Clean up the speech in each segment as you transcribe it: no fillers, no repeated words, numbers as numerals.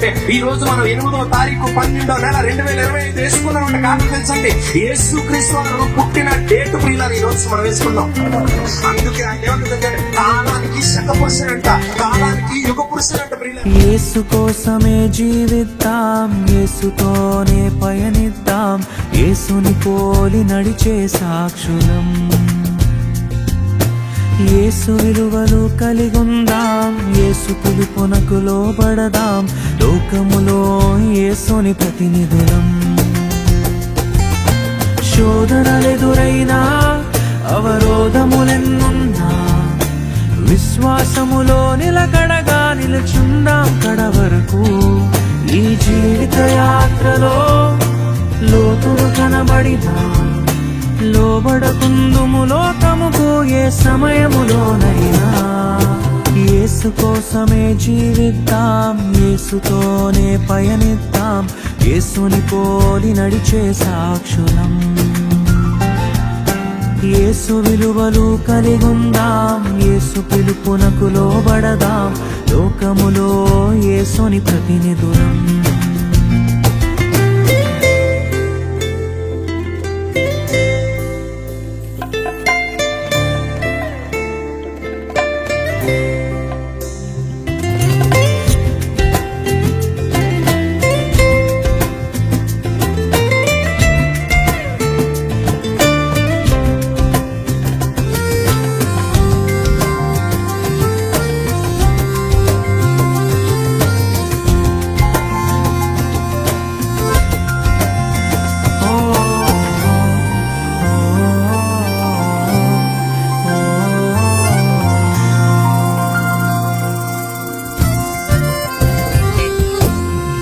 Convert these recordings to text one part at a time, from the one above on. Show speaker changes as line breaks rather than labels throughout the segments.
తెలుసంటే ఈ రోజు మనం 8వ తారీఖు 12వ నెల 2025 వేసుకున్నామంటే కారణం తెలుసండి, యేసు క్రీస్తు వారు పుట్టిన డేట్ ఈ రోజు మనం వేసుకున్నాం. అందుకే ఆయన ఏమంటుందంటే కాలానికి శక పురుషుడంట, కాలానికి యుగ పురుషుడంట.
యేసు కోసమే జీవిద్దాం, యేసుతోనే పయనిద్దాం, యేసుని పోలి నడిచే సాక్షులం. యేసు విలువలు కలిగుందాం, యేసు పిలుపునకు లోబడదాం, లోకములో యేసుని ప్రతినిధులం. శోధనలెదురైనా అవరోధములెన్నున్నా విశ్వాసములో నిలకడగా నిలుచుందాం కడ వరకు. ఈ జీవిత యాత్రలో లోతులు కనబడినా లోబడకుందుము లోకముకు ఏ సమయములోనైనా. యేసు కోసమే జీవిద్దాం, యేసుతోనే పయనిద్దాం, యేసుని పోలి నడిచే సాక్షులం. యేసు విలువలు కలిగుందాం, యేసు పిలుపునకు లోబడదాం, లోకములో యేసుని ప్రతినిధులం.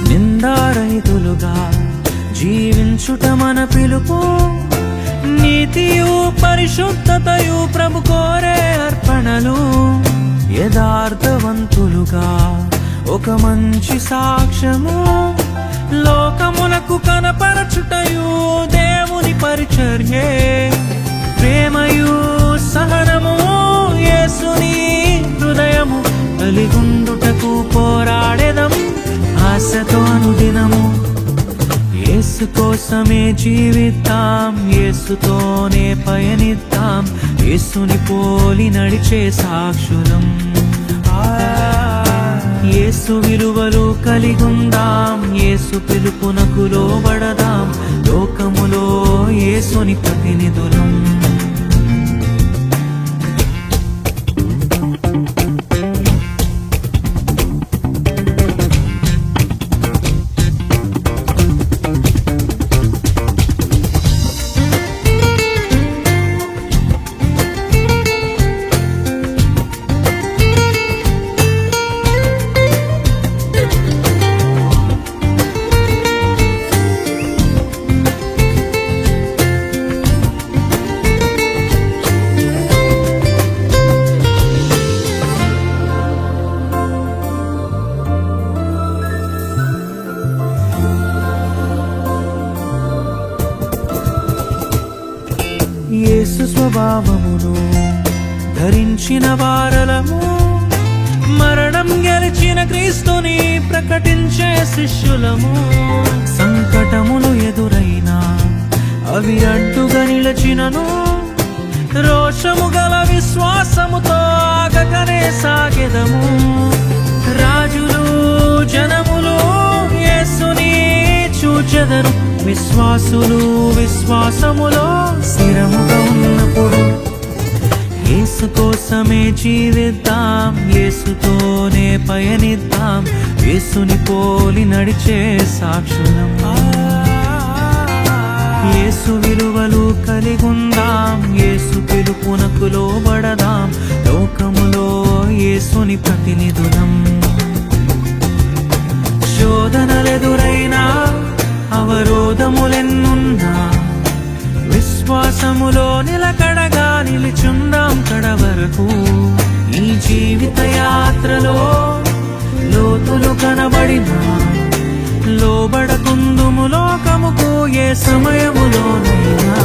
నిందారహితులుగా జీవించుట మన పిలుపు, నీతియు పరిశుద్ధతయు ప్రభు కోరే అర్పణలు. యథార్థవంతులుగా ఒక మంచి సాక్ష్యము, లోకములకు కనపరచుటయు దేవుని పరిచర్యే. ప్రేమయు సహనము యేసుని హృదయము కలిగుండుటకు పోరాడెదం ఆశతో అనుదినము. యేసు కోసమే జీవిద్దాం, యేసుతోనే పయనిద్దాం, యేసుని పోలి నడిచే సాక్షులం. యేసు విలువలు కలిగుందాం, యేసు పిలుపునకు లోబడదాం, లోకములో యేసుని ప్రతినిధులం. యేసు స్వభావమును ధరించిన వారలము, మరణం గెలిచిన క్రీస్తుని ప్రకటించే శిష్యులము. సంకటములు ఎదురైనా అవి అడ్డుగా నిలచినను, రోషము గల విశ్వాసముతో ఆగకనే సాగెదము. రాజులు జనములు యేసుని చూచెదరు, విశ్వాసులు విశ్వాసములో స్థిరముగా ఉన్నప్పుడు. యేసు కోసమే జీవిద్దాం, యేసుతోనే పయనిద్దాం, యేసుని పోలి నడిచే సాక్షులం. యేసు విలువలు కలిగుందాం, యేసు పిలుపునకు లోబడదాం, లోకములో యేసుని ప్రతినిధులం. శోధనలెదురైనా అవరోధములెన్నున్నా విశ్వాసములో నిలకడగా నిలుచుందాం కడ వరకు. ఈ జీవిత యాత్రలో లోతులు కనబడినా లోబడకుందుము లోకముకు ఏ సమయములోనైనా.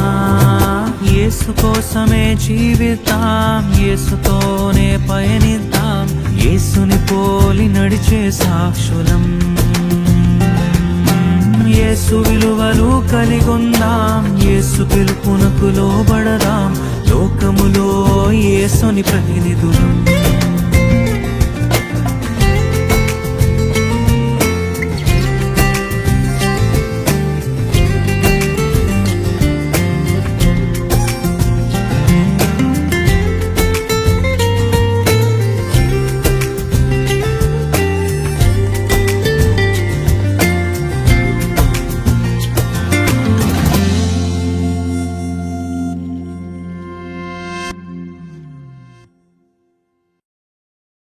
యేసు కోసమే జీవిద్దాం, యేసుతోనే పయనిద్దాం, యేసుని పోలి నడిచే సాక్షులం. యేసు విలువలు కలిగొందాం, యేసు పిలుపునకు లోబడదాం, లోకములో యేసుని ప్రతినిధులం.